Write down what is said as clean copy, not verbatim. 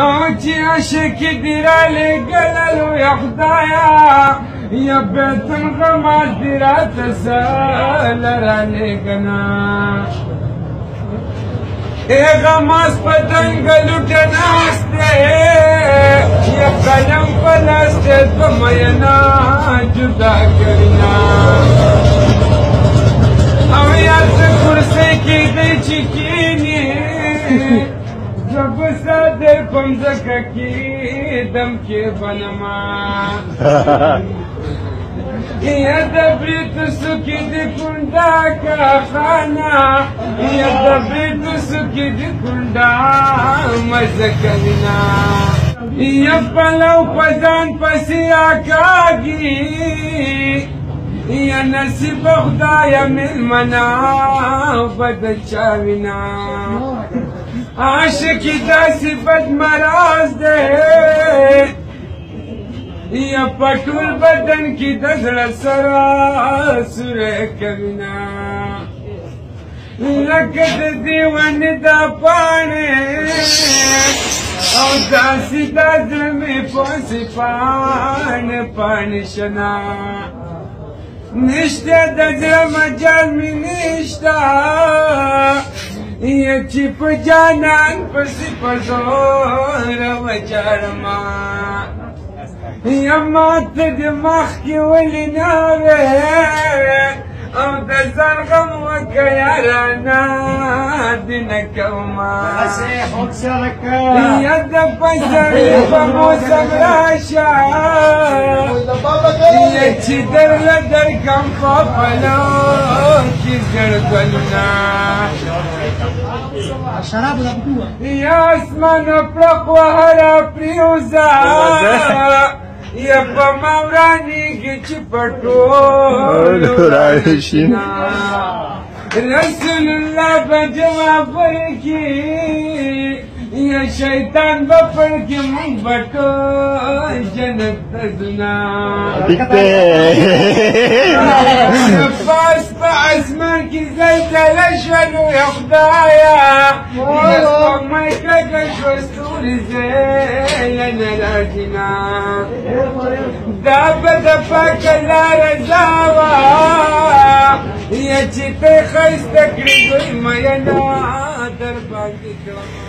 او چې عاشق دې رالېږله لویه خدایه یا بیت الغماز دې راته ساله رالېږله ای غماز په دنګلو ته ناست دی یا قلم په لاس دی په مینا جدا کړینا او یا زه کرسۍ کې دی چې کښېني زه به صادر په مځکه کې دم کې بنما یا د بریتو سوکې د کونډا کارخانه یا د بریتو سوکې د کونډا مزه کوینه یا پلو په ځان پسې راکاږي یا نصیب خدایه مېلمنه به د چا وینه عاشقي داسې بد مراز دی یا پټول بدن کې د زړه سره سوری کوینه لکه د دیوانې دا پاڼې او داسې دا زړه مې پسې پاڼې پاڼې شنه نشته د زړه مجال مې نشته یا چې په جانان پسې په زوره وچاړمه یا ماته د مخکې ولې نه وې او د ځان غم وکه یارانه دې نه کومه یا د پسرلي په موسم راشه یا چې درله درکم په پلو کې زړ ګلونه یا اسمانه پړق وهله پرېوځه یا په ما ورانېږي چې په ټولو راشینه رسول الله به جواب ورکړي یا شیطان به پړکي موږ به ټول جنت ته ځو پاس په اسمان کې زلزله شوه لویه خدایه یا سپوږمۍ کږه شوه ستوري زیله نه راځینه دا به د پاکه لاره ځه وه یا چې ته ښایسته کړې دوی مینه در باندې کړمه